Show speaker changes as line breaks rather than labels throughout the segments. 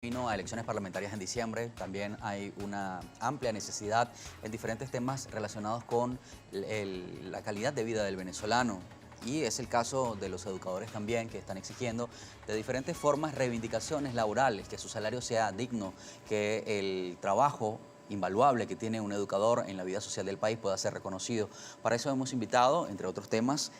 Camino a elecciones parlamentarias en diciembre, también hay una amplia necesidad en diferentes temas relacionados con la calidad de vida del venezolano. Y es el caso de los educadores también, que están exigiendo de diferentes formas reivindicaciones laborales, que su salario sea digno, que el trabajo invaluable que tiene un educador en la vida social del país pueda ser reconocido. Para eso hemos invitado, entre otros temas,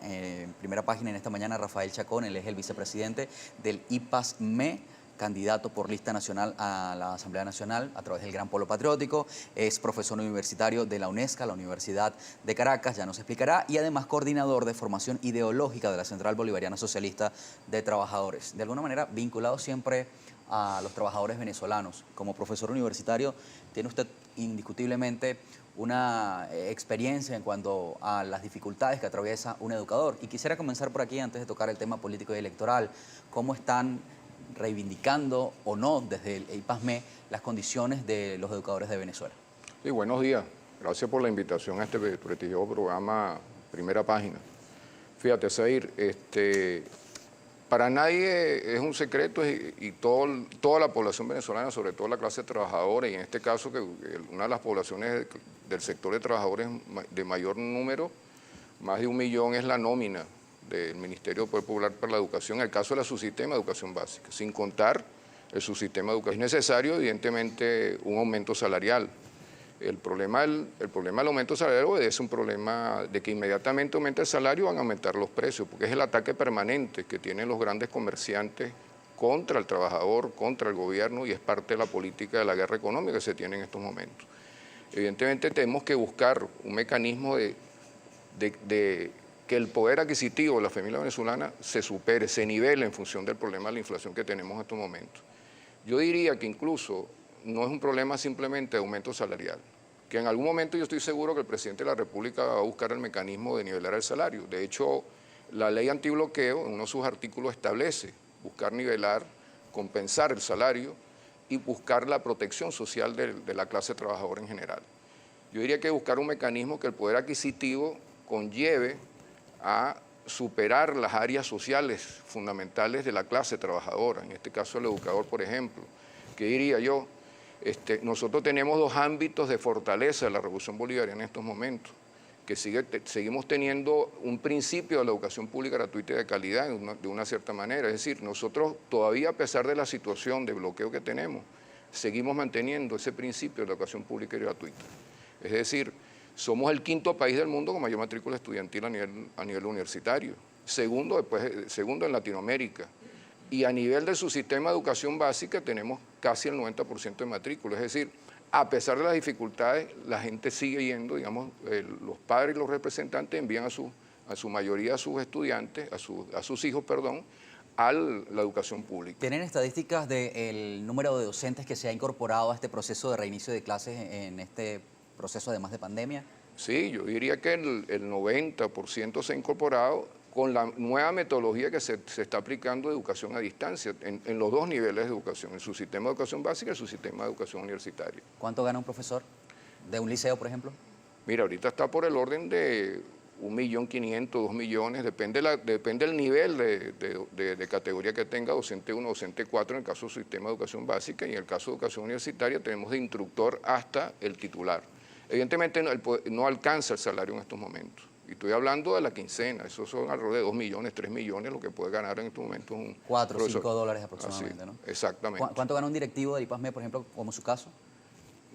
en primera página en esta mañana, a Rafael Chacón. Él es el vicepresidente del IPAS-ME, candidato por lista nacional a la Asamblea Nacional a través del Gran Polo Patriótico, es profesor universitario de la UNESCA, la Universidad de Caracas, ya nos explicará, y además coordinador de formación ideológica de la Central Bolivariana Socialista de Trabajadores. De alguna manera vinculado siempre a los trabajadores venezolanos. Como profesor universitario tiene usted indiscutiblemente una experiencia en cuanto a las dificultades que atraviesa un educador. Y quisiera comenzar por aquí, antes de tocar el tema político y electoral, ¿cómo están reivindicando o no desde el IPAS-ME las condiciones de los educadores de Venezuela?
Sí, buenos días. Gracias por la invitación a este prestigioso programa Primera Página. Fíjate, Zair, para nadie es un secreto y toda la población venezolana, sobre todo la clase trabajadora, y en este caso que una de las poblaciones del sector de trabajadores de mayor número, más de 1 millón, es la nómina del Ministerio Popular para la Educación, en el caso del subsistema de educación básica, sin contar el subsistema de educación. Es necesario, evidentemente, un aumento salarial. El problema del aumento salarial obedece un problema de que inmediatamente aumenta el salario van a aumentar los precios, porque es el ataque permanente que tienen los grandes comerciantes contra el trabajador, contra el gobierno, y es parte de la política de la guerra económica que se tiene en estos momentos. Evidentemente tenemos que buscar un mecanismo de que el poder adquisitivo de la familia venezolana se supere, se nivele en función del problema de la inflación que tenemos en estos momentos. Yo diría que incluso no es un problema simplemente de aumento salarial, que en algún momento yo estoy seguro que el presidente de la República va a buscar el mecanismo de nivelar el salario. De hecho, la ley antibloqueo en uno de sus artículos establece buscar nivelar, compensar el salario y buscar la protección social de la clase trabajadora en general. Yo diría que buscar un mecanismo que el poder adquisitivo conlleve a superar las áreas sociales fundamentales de la clase trabajadora, en este caso el educador, por ejemplo. ¿Qué diría yo? Nosotros tenemos dos ámbitos de fortaleza de la Revolución Bolivariana en estos momentos, que seguimos teniendo un principio de la educación pública gratuita y de calidad de una cierta manera. Es decir, nosotros todavía, a pesar de la situación de bloqueo que tenemos, seguimos manteniendo ese principio de la educación pública y gratuita. Es decir, somos el 5º país del mundo con mayor matrícula estudiantil a nivel universitario, segundo en Latinoamérica, y a nivel de su sistema de educación básica tenemos casi el 90% de matrícula. Es decir, a pesar de las dificultades, la gente sigue yendo, digamos, los padres y los representantes envían a su mayoría a sus estudiantes, a sus hijos, perdón, a la educación pública.
¿Tienen estadísticas del número de docentes que se ha incorporado a este proceso de reinicio de clases en este proceso además de pandemia?
Sí, yo diría que el 90% se ha incorporado con la nueva metodología que se está aplicando de educación a distancia en los dos niveles de educación, en su sistema de educación básica y en su sistema de educación universitaria.
¿Cuánto gana un profesor de un liceo, por ejemplo?
Mira, ahorita está por el orden de 1.500.000, 2 millones, depende del nivel de categoría que tenga, docente 1, docente 4, en el caso del sistema de educación básica, y en el caso de educación universitaria tenemos de instructor hasta el titular. Evidentemente no alcanza el salario en estos momentos. Y estoy hablando de la quincena, eso son alrededor de 2 millones, 3 millones, lo que puede ganar en estos momentos un
4 o
profesor.
5 dólares aproximadamente,
Así,
¿no?
Exactamente.
¿Cuánto gana un directivo de IPAS-ME, por ejemplo, como su caso?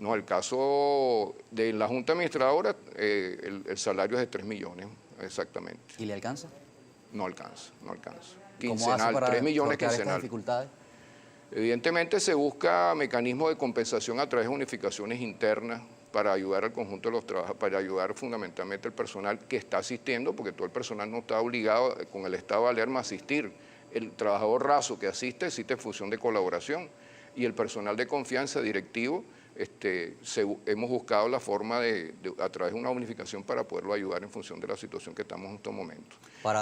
No, el caso de la Junta Administradora, el salario es de 3 millones, exactamente.
¿Y le alcanza?
No alcanza, no alcanza.
¿Cómo hace para
3 millones
sortear estas
quincenal.
dificultades?
Evidentemente se busca mecanismos de compensación a través de unificaciones internas para ayudar al conjunto de los trabajadores, para ayudar fundamentalmente al personal que está asistiendo, porque todo el personal no está obligado con el Estado de alerma a asistir. El trabajador raso que asiste en función de colaboración, y el personal de confianza directivo, hemos buscado la forma a través de una unificación para poderlo ayudar en función de la situación que estamos en estos momentos.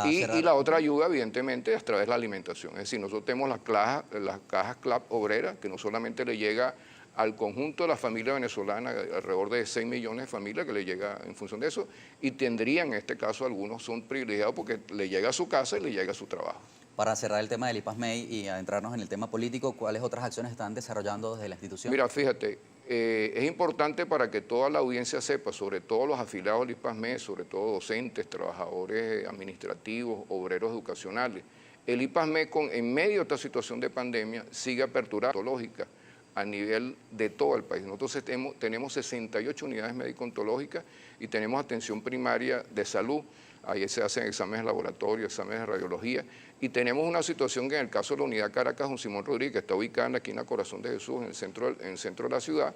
Y la otra ayuda, evidentemente, es a través de la alimentación. Es decir, nosotros tenemos las cajas CLAP obreras, que no solamente le llega al conjunto de la familia venezolana, alrededor de 6 millones de familias que le llega en función de eso, y tendrían, en este caso, algunos son privilegiados porque le llega a su casa y le llega a su trabajo.
Para cerrar el tema del IPASMEI y adentrarnos en el tema político, ¿cuáles otras acciones están desarrollando desde la institución?
Mira, fíjate, es importante para que toda la audiencia sepa, sobre todo los afiliados del IPASMEI, sobre todo docentes, trabajadores administrativos, obreros educacionales. El IPASMEI, en medio de esta situación de pandemia, sigue aperturando lógica a nivel de todo el país. Nosotros tenemos 68 unidades médico-ontológicas y tenemos atención primaria de salud. Ahí se hacen exámenes de laboratorio, exámenes de radiología, y tenemos una situación que en el caso de la unidad Caracas Don Simón Rodríguez, que está ubicada en la esquina Corazón de Jesús, en el centro de la ciudad.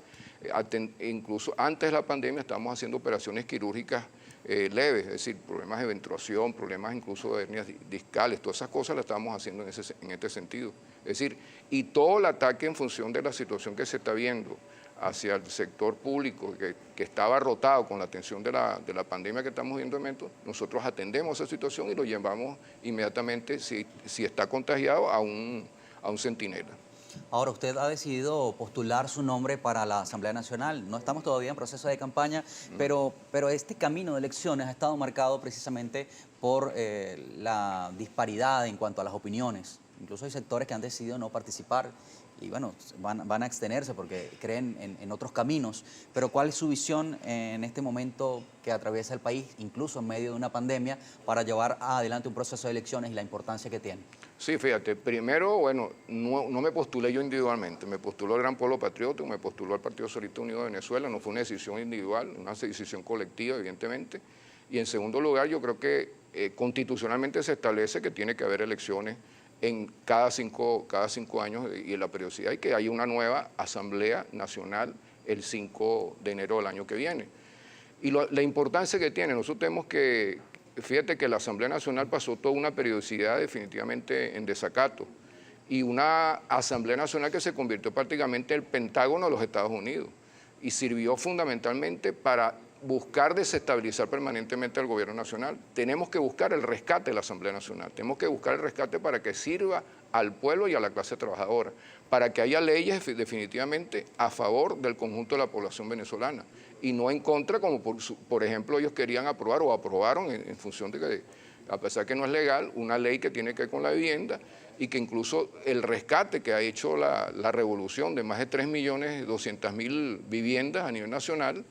Incluso antes de la pandemia estábamos haciendo operaciones quirúrgicas leves, es decir, problemas de venturación, problemas incluso de hernias discales, todas esas cosas las estamos haciendo en este sentido. Es decir, y todo el ataque en función de la situación que se está viendo hacia el sector público que estaba rotado con la atención de la pandemia que estamos viendo en momento, nosotros atendemos esa situación y lo llevamos inmediatamente, si está contagiado, a un centinela.
Ahora, usted ha decidido postular su nombre para la Asamblea Nacional. No estamos todavía en proceso de campaña, pero este camino de elecciones ha estado marcado precisamente por la disparidad en cuanto a las opiniones. Incluso hay sectores que han decidido no participar y bueno, van a abstenerse porque creen en otros caminos. Pero ¿cuál es su visión en este momento que atraviesa el país, incluso en medio de una pandemia, para llevar adelante un proceso de elecciones y la importancia que tiene?
Sí, fíjate, primero, bueno, no me postulé yo individualmente, me postuló el Gran Polo Patriótico, me postuló el Partido Socialista Unido de Venezuela, no fue una decisión individual, una decisión colectiva, evidentemente. Y en segundo lugar, yo creo que constitucionalmente se establece que tiene que haber elecciones en cada cinco años y en la periodicidad, y que hay una nueva Asamblea Nacional el 5 de enero del año que viene. Y la importancia que tiene, nosotros tenemos que, fíjate que la Asamblea Nacional pasó toda una periodicidad definitivamente en desacato, y una Asamblea Nacional que se convirtió prácticamente en el Pentágono de los Estados Unidos, y sirvió fundamentalmente para buscar desestabilizar permanentemente al gobierno nacional. Tenemos que buscar el rescate de la Asamblea Nacional, tenemos que buscar el rescate para que sirva al pueblo y a la clase trabajadora, para que haya leyes definitivamente a favor del conjunto de la población venezolana y no en contra, como por ejemplo ellos querían aprobar o aprobaron en función de que, a pesar que no es legal, una ley que tiene que ver con la vivienda y que incluso el rescate que ha hecho la revolución de más de 3.200.000 viviendas a nivel nacional,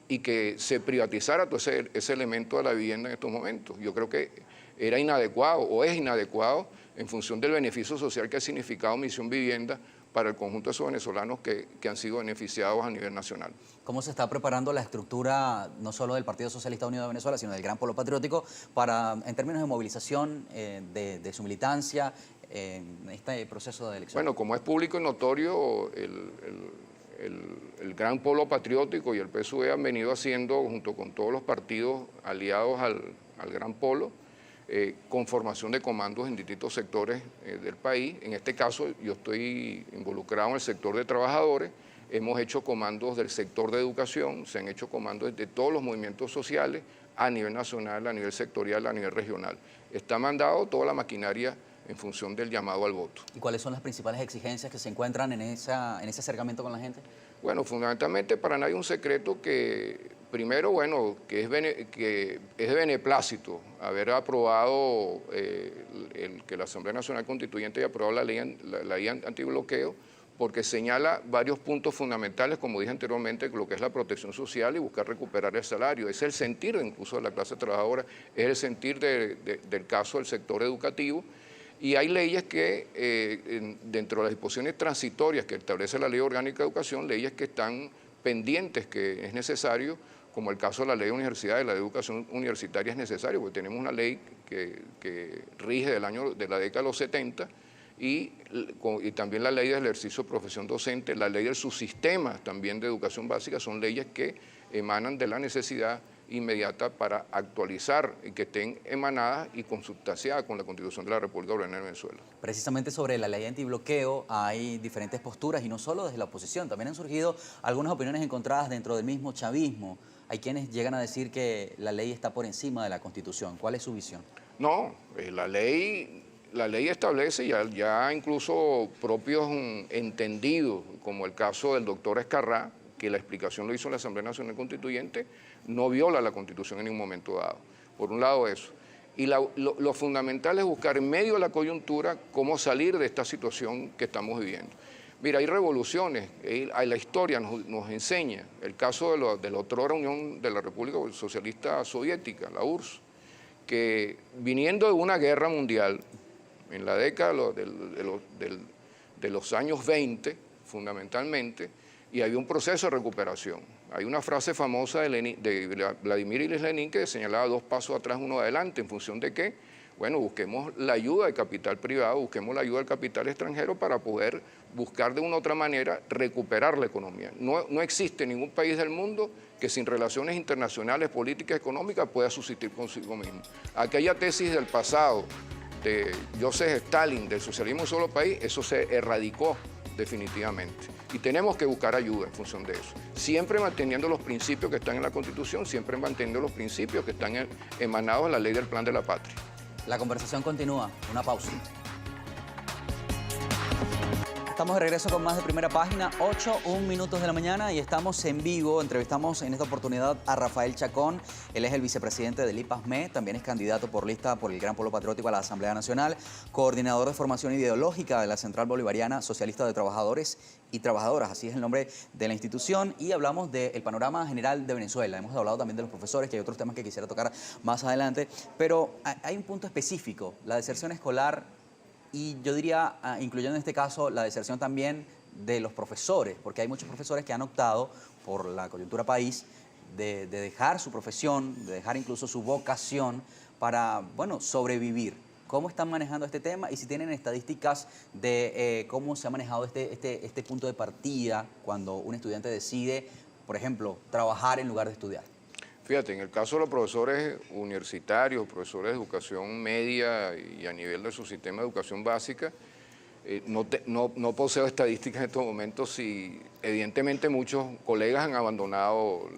y que se privatizara todo ese elemento de la vivienda en estos momentos. Yo creo que era inadecuado o es inadecuado en función del beneficio social que ha significado Misión Vivienda para el conjunto de esos venezolanos que han sido beneficiados a nivel nacional.
¿Cómo se está preparando la estructura no solo del Partido Socialista Unido de Venezuela, sino del Gran Polo Patriótico en términos de movilización de su militancia en este proceso de elección?
Bueno, como es público y notorio, el Gran Polo Patriótico y el PSUV han venido haciendo, junto con todos los partidos aliados al Gran Polo, conformación de comandos en distintos sectores del país. En este caso yo estoy involucrado en el sector de trabajadores, hemos hecho comandos del sector de educación, se han hecho comandos de todos los movimientos sociales a nivel nacional, a nivel sectorial, a nivel regional. Está mandado toda la maquinaria en función del llamado al voto.
¿Y cuáles son las principales exigencias que se encuentran en ese acercamiento con la gente?
Bueno, fundamentalmente para nadie es un secreto que, primero, bueno, que es de beneplácito haber aprobado que la Asamblea Nacional Constituyente haya aprobado la ley antibloqueo, porque señala varios puntos fundamentales, como dije anteriormente, lo que es la protección social y buscar recuperar el salario. Es el sentir incluso de la clase trabajadora, es el sentir del caso del sector educativo. Y hay leyes que, dentro de las disposiciones transitorias que establece la Ley Orgánica de Educación, leyes que están pendientes, que es necesario, como el caso de la Ley de Universidades, la de Educación Universitaria es necesario, porque tenemos una ley que rige de la década de los 70, y también la Ley de Ejercicio de Profesión Docente, la Ley del Subsistema también de Educación Básica, son leyes que emanan de la necesidad inmediata para actualizar y que estén emanadas y consustanciadas con la Constitución de la República Bolivariana de Venezuela.
Precisamente sobre la ley antibloqueo hay diferentes posturas y no solo desde la oposición, también han surgido algunas opiniones encontradas dentro del mismo chavismo. Hay quienes llegan a decir que la ley está por encima de la Constitución. ¿Cuál es su visión?
No, la ley establece ya incluso propios entendidos, como el caso del doctor Escarrá, que la explicación lo hizo la Asamblea Nacional Constituyente, no viola la Constitución en ningún momento dado. Por un lado eso. Y lo fundamental es buscar en medio de la coyuntura cómo salir de esta situación que estamos viviendo. Mira, hay revoluciones, la historia nos enseña. El caso de la otrora Unión de la República Socialista Soviética, la URSS, que viniendo de una guerra mundial, en la década de los años 20, fundamentalmente, y había un proceso de recuperación. Hay una frase famosa de Vladimir Ilich Lenin que señalaba 2 pasos atrás, 1 adelante, ¿en función de qué? Bueno, busquemos la ayuda del capital privado, busquemos la ayuda del capital extranjero para poder buscar de una u otra manera recuperar la economía. No existe ningún país del mundo que sin relaciones internacionales, políticas, económicas pueda subsistir consigo mismo. Aquella tesis del pasado de Joseph Stalin, del socialismo en un solo país, eso se erradicó definitivamente. Y tenemos que buscar ayuda en función de eso. Siempre manteniendo los principios que están en la Constitución, siempre manteniendo los principios que están emanados en la ley del Plan de la Patria.
La conversación continúa. Una pausa. Estamos de regreso con más de Primera Página, 8:01 de la mañana y estamos en vivo. Entrevistamos en esta oportunidad a Rafael Chacón. Él es el vicepresidente del IPASME, también es candidato por lista por el Gran Polo Patriótico a la Asamblea Nacional, coordinador de formación ideológica de la Central Bolivariana Socialista de Trabajadores y Trabajadoras, así es el nombre de la institución, y hablamos del panorama general de Venezuela. Hemos hablado también de los profesores, que hay otros temas que quisiera tocar más adelante, pero hay un punto específico, la deserción escolar. Y yo diría, incluyendo en este caso, la deserción también de los profesores, porque hay muchos profesores que han optado por la coyuntura país de dejar su profesión, de dejar incluso su vocación para, bueno, sobrevivir. ¿Cómo están manejando este tema? Y si tienen estadísticas de cómo se ha manejado este punto de partida cuando un estudiante decide, por ejemplo, trabajar en lugar de estudiar.
Fíjate, en el caso de los profesores universitarios, profesores de educación media y a nivel de su sistema de educación básica, no poseo estadísticas en estos momentos y evidentemente muchos colegas han abandonado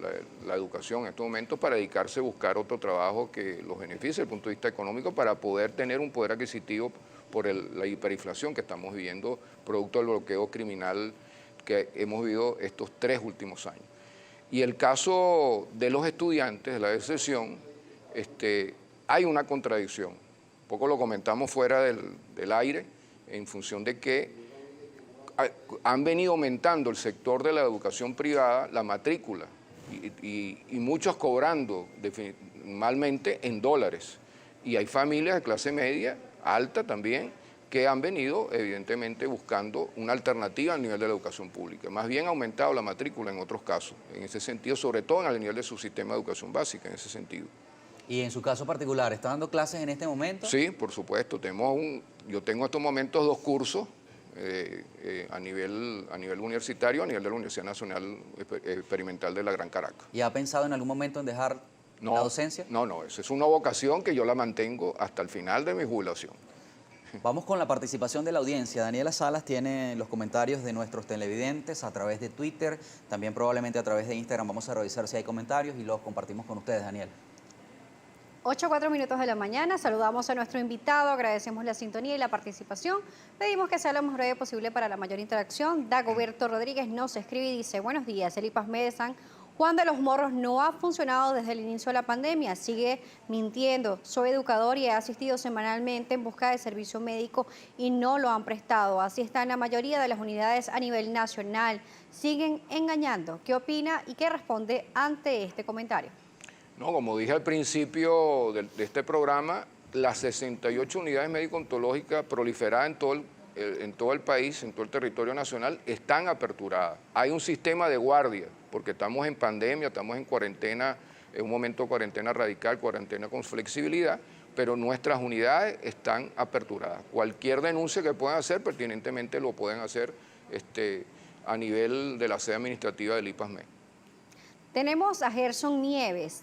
la educación en estos momentos para dedicarse a buscar otro trabajo que los beneficie desde el punto de vista económico para poder tener un poder adquisitivo por la hiperinflación que estamos viviendo producto del bloqueo criminal que hemos vivido estos 3 últimos años. Y el caso de los estudiantes, de la deserción, hay una contradicción. Un poco lo comentamos fuera del aire, en función de que han venido aumentando el sector de la educación privada, la matrícula, y muchos cobrando normalmente en dólares. Y hay familias de clase media, alta también, que han venido evidentemente buscando una alternativa al nivel de la educación pública. Más bien ha aumentado la matrícula en otros casos, en ese sentido, sobre todo en el nivel de su sistema de educación básica, en ese sentido.
Y en su caso particular, ¿está dando clases en este momento? Sí,
por supuesto. Yo tengo en estos momentos 2 cursos a nivel universitario, a nivel de la Universidad Nacional Experimental de la Gran Caracas.
¿Y ha pensado en algún momento en dejar la docencia?
No, esa es una vocación que yo la mantengo hasta el final de mi jubilación.
Vamos con la participación de la audiencia. Daniela Salas tiene los comentarios de nuestros televidentes a través de Twitter, también probablemente a través de Instagram. Vamos a revisar si hay comentarios y los compartimos con ustedes, Daniel.
8:04 de la mañana, saludamos a nuestro invitado, agradecemos la sintonía y la participación. Pedimos que sea lo más breve posible para la mayor interacción. Dagoberto Rodríguez nos escribe y dice: buenos días, el IPASME de San Juan de los Morros no ha funcionado desde el inicio de la pandemia, sigue mintiendo. Soy educador y he asistido semanalmente en busca de servicio médico y no lo han prestado. Así está en la mayoría de las unidades a nivel nacional. Siguen engañando. ¿Qué opina y qué responde ante este comentario?
No, como dije al principio de este programa, las 68 unidades médico-ontológicas proliferadas en todo el país, en todo el territorio nacional, están aperturadas. Hay un sistema de guardia, porque estamos en pandemia, estamos en cuarentena, en un momento de cuarentena radical, cuarentena con flexibilidad, pero nuestras unidades están aperturadas. Cualquier denuncia que puedan hacer, pertinentemente lo pueden hacer a nivel de la sede administrativa del IPASME.
Tenemos a Gerson Nieves.